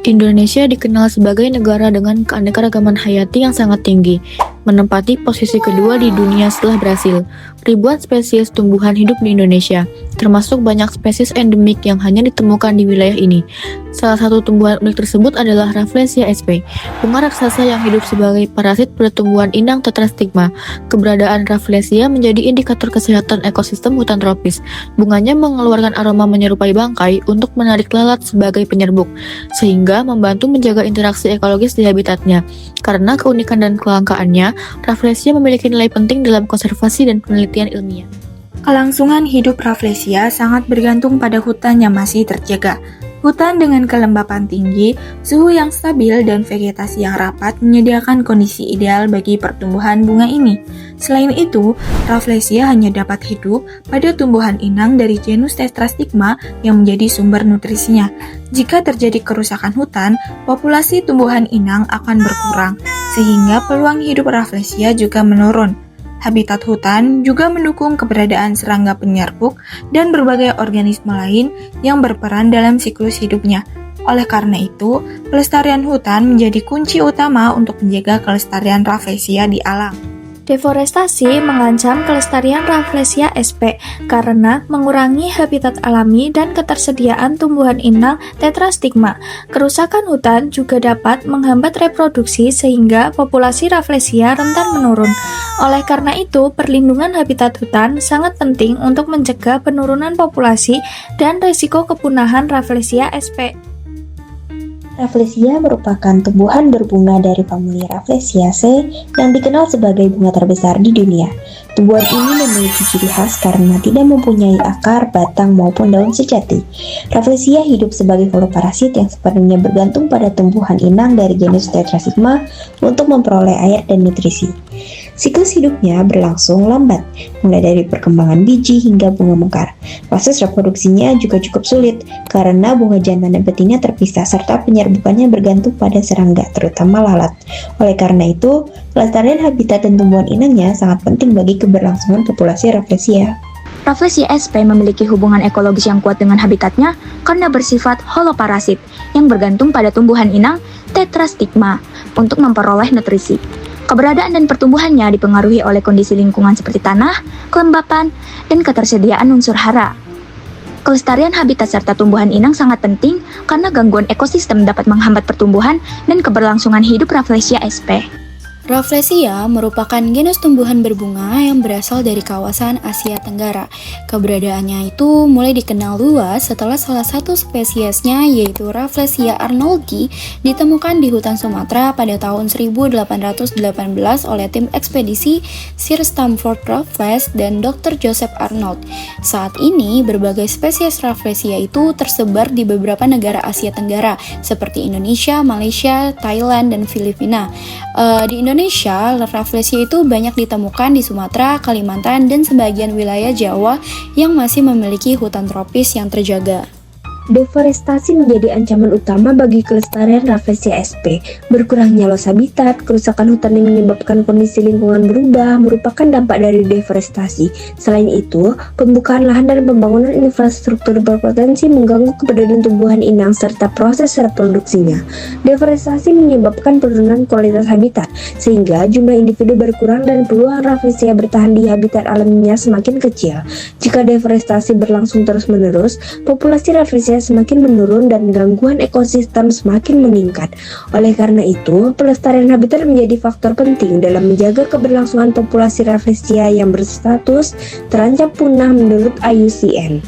Indonesia dikenal sebagai negara dengan keanekaragaman hayati yang sangat tinggi, menempati posisi kedua di dunia setelah Brasil. Ribuan spesies tumbuhan hidup di Indonesia, termasuk banyak spesies endemik yang hanya ditemukan di wilayah ini. Salah satu tumbuhan unik tersebut adalah Rafflesia sp, bunga raksasa yang hidup sebagai parasit pada tumbuhan inang tetrastigma. Keberadaan Rafflesia menjadi indikator kesehatan ekosistem hutan tropis. Bunganya mengeluarkan aroma menyerupai bangkai untuk menarik lalat sebagai penyerbuk, sehingga membantu menjaga interaksi ekologis di habitatnya. Karena keunikan dan kelangkaannya, Rafflesia memiliki nilai penting dalam konservasi dan penelitian ilmiah. Kelangsungan hidup Rafflesia sangat bergantung pada hutan yang masih terjaga. Hutan dengan kelembapan tinggi, suhu yang stabil, dan vegetasi yang rapat menyediakan kondisi ideal bagi pertumbuhan bunga ini. Selain itu, Rafflesia hanya dapat hidup pada tumbuhan inang dari genus Tetrastigma yang menjadi sumber nutrisinya. Jika terjadi kerusakan hutan, populasi tumbuhan inang akan berkurang, sehingga peluang hidup Rafflesia juga menurun. Habitat hutan juga mendukung keberadaan serangga penyerbuk dan berbagai organisme lain yang berperan dalam siklus hidupnya. Oleh karena itu, pelestarian hutan menjadi kunci utama untuk menjaga kelestarian Rafflesia di alam. Deforestasi mengancam kelestarian Rafflesia sp karena mengurangi habitat alami dan ketersediaan tumbuhan inang tetrastigma. Kerusakan hutan juga dapat menghambat reproduksi sehingga populasi Rafflesia rentan menurun. Oleh karena itu, perlindungan habitat hutan sangat penting untuk mencegah penurunan populasi dan risiko kepunahan Rafflesia sp. Rafflesia merupakan tumbuhan berbunga dari famili Rafflesiaceae yang dikenal sebagai bunga terbesar di dunia. Tumbuhan ini memiliki ciri khas karena tidak mempunyai akar, batang, maupun daun sejati. Rafflesia hidup sebagai holoparasit yang sepenuhnya bergantung pada tumbuhan inang dari genus Tetrastigma untuk memperoleh air dan nutrisi. Siklus hidupnya berlangsung lambat, mulai dari perkembangan biji hingga bunga mekar. Proses reproduksinya juga cukup sulit, karena bunga jantan dan betina terpisah serta penyerbukannya bergantung pada serangga, terutama lalat. Oleh karena itu, kelestarian habitat dan tumbuhan inangnya sangat penting bagi keberlangsungan populasi Rafflesia. Rafflesia sp memiliki hubungan ekologis yang kuat dengan habitatnya karena bersifat holoparasit yang bergantung pada tumbuhan inang Tetrastigma untuk memperoleh nutrisi. Keberadaan dan pertumbuhannya dipengaruhi oleh kondisi lingkungan seperti tanah, kelembapan, dan ketersediaan unsur hara. Kelestarian habitat serta tumbuhan inang sangat penting karena gangguan ekosistem dapat menghambat pertumbuhan dan keberlangsungan hidup Rafflesia sp. Rafflesia merupakan genus tumbuhan berbunga yang berasal dari kawasan Asia Tenggara. Keberadaannya itu mulai dikenal luas setelah salah satu spesiesnya yaitu Rafflesia arnoldii ditemukan di hutan Sumatera pada tahun 1818 oleh tim ekspedisi Sir Stamford Raffles dan Dr. Joseph Arnold. Saat ini berbagai spesies Rafflesia itu tersebar di beberapa negara Asia Tenggara seperti Indonesia, Malaysia, Thailand, dan Filipina. Di Indonesia, Rafflesia itu banyak ditemukan di Sumatera, Kalimantan, dan sebagian wilayah Jawa yang masih memiliki hutan tropis yang terjaga. Deforestasi menjadi ancaman utama bagi kelestarian Rafflesia sp. Berkurangnya luas habitat, kerusakan hutan yang menyebabkan kondisi lingkungan berubah merupakan dampak dari deforestasi. Selain itu, pembukaan lahan dan pembangunan infrastruktur berpotensi mengganggu keberadaan tumbuhan inang serta proses reproduksinya. Deforestasi menyebabkan penurunan kualitas habitat, sehingga jumlah individu berkurang dan peluang Rafflesia bertahan di habitat alaminya semakin kecil. Jika deforestasi berlangsung terus-menerus, populasi Rafflesia semakin menurun dan gangguan ekosistem semakin meningkat. Oleh karena itu, pelestarian habitat menjadi faktor penting dalam menjaga keberlangsungan populasi Rafflesia yang berstatus terancam punah menurut IUCN.